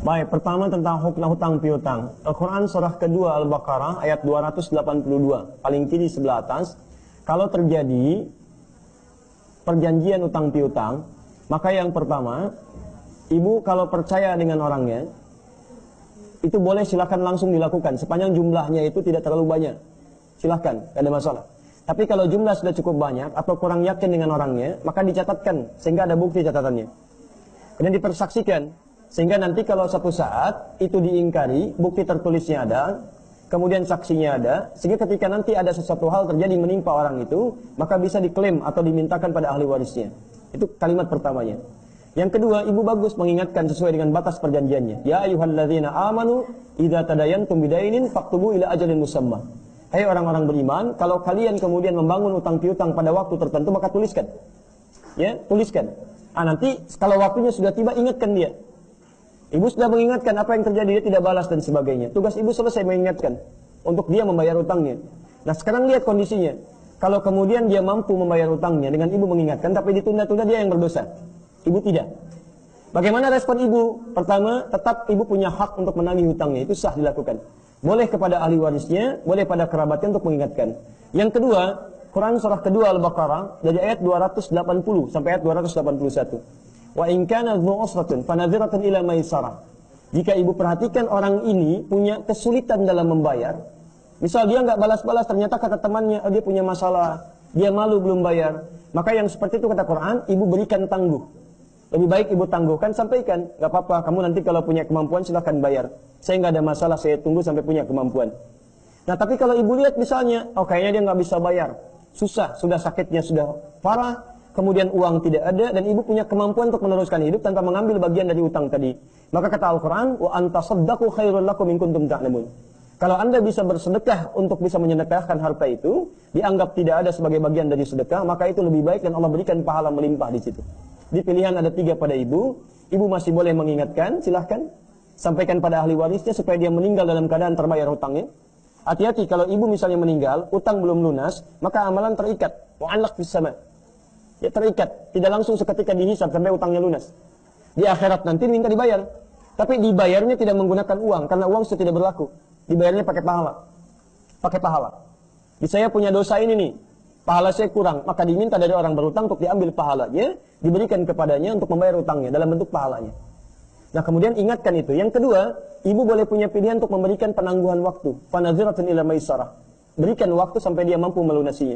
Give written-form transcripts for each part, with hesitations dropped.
Baik, pertama tentang hukum hutang piutang. Al-Quran surah kedua Al-Baqarah ayat 282, paling kiri sebelah atas. Kalau terjadi perjanjian utang piutang, maka yang pertama, ibu kalau percaya dengan orangnya, itu boleh silakan langsung dilakukan, sepanjang jumlahnya itu tidak terlalu banyak. Silahkan, tidak ada masalah. Tapi kalau jumlah sudah cukup banyak atau kurang yakin dengan orangnya, maka dicatatkan sehingga ada bukti catatannya. Kemudian dipersaksikan sehingga nanti kalau satu saat itu diingkari, bukti tertulisnya ada, kemudian saksinya ada, sehingga ketika nanti ada sesuatu hal terjadi menimpa orang itu, maka bisa diklaim atau dimintakan pada ahli warisnya. Itu kalimat pertamanya. Yang kedua, ibu bagus mengingatkan sesuai dengan batas perjanjiannya. Ya ayyuhalladzina amanu idza tadayantum bidainin faktubu ila ajalin musamma. Hai orang-orang beriman, kalau kalian kemudian membangun utang piutang pada waktu tertentu, maka tuliskan. Ya, tuliskan. Nanti kalau waktunya sudah tiba, ingatkan dia. Ibu sudah mengingatkan apa yang terjadi, dia tidak balas dan sebagainya. Tugas ibu selesai mengingatkan untuk dia membayar utangnya. Nah, sekarang lihat kondisinya. Kalau kemudian dia mampu membayar utangnya dengan ibu mengingatkan, tapi ditunda-tunda, dia yang berdosa. Ibu tidak. Bagaimana respon ibu? Pertama, tetap ibu punya hak untuk menagih hutangnya. Itu sah dilakukan. Boleh kepada ahli warisnya, boleh pada kerabatnya untuk mengingatkan. Yang kedua, Quran surah kedua Al-Baqarah dari ayat 280 sampai ayat 281. Wa in kana dzu usratin fanadhiratun ila maisarah. Jika ibu perhatikan orang ini punya kesulitan dalam membayar, misal dia nggak balas-balas, ternyata kata temannya dia punya masalah, dia malu belum bayar, maka yang seperti itu kata Quran, ibu berikan tangguh. Lebih baik ibu tangguhkan, sampaikan, nggak apa-apa, kamu nanti kalau punya kemampuan silahkan bayar. Saya nggak ada masalah, saya tunggu sampai punya kemampuan. Nah, tapi kalau ibu lihat misalnya, oh kayaknya dia nggak bisa bayar, susah, sudah sakitnya sudah parah, kemudian uang tidak ada, dan ibu punya kemampuan untuk meneruskan hidup tanpa mengambil bagian dari utang tadi. Maka kata Al-Quran, wa antasaddaqu khairul lakum in kuntum ta'lamun. Kalau anda bisa bersedekah untuk bisa menyedekahkan harta itu, dianggap tidak ada sebagai bagian dari sedekah, maka itu lebih baik dan Allah berikan pahala melimpah di situ. Di pilihan ada 3 pada ibu masih boleh mengingatkan, silahkan. Sampaikan pada ahli warisnya supaya dia meninggal dalam keadaan terbayar hutangnya. Hati-hati kalau ibu misalnya meninggal, utang belum lunas, maka amalan terikat. Mu'allaq fis sama'. Ya terikat, tidak langsung seketika dihisab sampai utangnya lunas. Di akhirat nanti minta dibayar. Tapi dibayarnya tidak menggunakan uang, karena uang sudah tidak berlaku. Dibayarnya pakai pahala. Pakai pahala. Di saya punya dosa ini nih, pahala saya kurang, maka diminta dari orang berutang untuk diambil pahalanya, diberikan kepadanya untuk membayar utangnya dalam bentuk pahalanya. Nah, kemudian ingatkan itu. Yang kedua, ibu boleh punya pilihan untuk memberikan penangguhan waktu. Fanadhiratun ila maisarah. Berikan waktu sampai dia mampu melunasinya.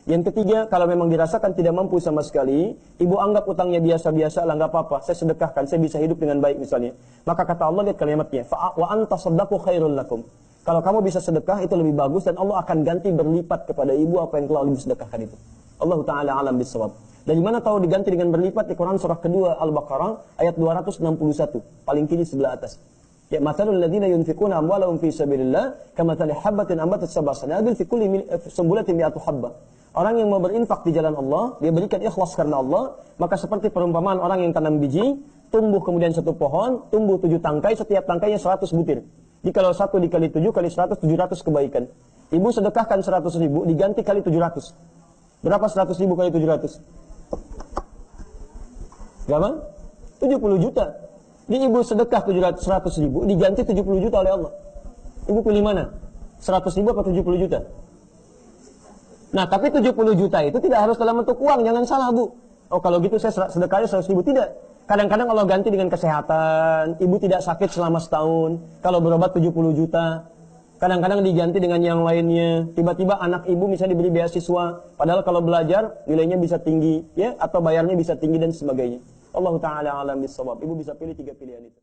Yang ketiga, kalau memang dirasakan tidak mampu sama sekali, ibu anggap utangnya biasa-biasa, lah nggak apa-apa, saya sedekahkan, saya bisa hidup dengan baik misalnya. Maka kata Allah, lihat kalimatnya, wa antasaddaqu khairul lakum. Kalau kamu bisa sedekah itu lebih bagus dan Allah akan ganti berlipat kepada ibu apa yang telah ibu sedekahkan itu. Allah Ta'ala alam bisawab. Dari mana tahu diganti dengan berlipat? Di Quran surah kedua Al-Baqarah ayat 261, paling kiri sebelah atas. Ya, mathalul ladzina yunfiquna amwalahum fi sabilillah kamathali habatin ambatat sab'a sanabil fi kulli sumbulatin mi'atu habbah. Orang yang mau berinfak di jalan Allah, dia berikan ikhlas karena Allah, maka seperti perumpamaan orang yang tanam biji, tumbuh kemudian satu pohon, tumbuh 7 tangkai, setiap tangkainya 100 butir. Jadi kalau 1 dikali 7 kali 100, 700 kebaikan. Ibu sedekahkan 100 ribu, diganti kali 700. Berapa 100 ribu kali 700? Berapa? 70 juta. Jadi ibu sedekah 100 ribu, diganti 70 juta oleh Allah. Ibu pilih mana? 100 ribu atau 70 juta? Nah, tapi 70 juta itu tidak harus dalam bentuk uang, jangan salah bu. Oh kalau gitu saya sedekahnya 100 ribu, tidak. Kadang-kadang Allah ganti dengan kesehatan, ibu tidak sakit selama setahun, kalau berobat 70 juta. Kadang-kadang diganti dengan yang lainnya. Tiba-tiba anak ibu misalnya diberi beasiswa, padahal kalau belajar nilainya bisa tinggi, ya, atau bayarnya bisa tinggi dan sebagainya. Allah Ta'ala alam bisawab. Ibu bisa pilih 3 pilihan itu.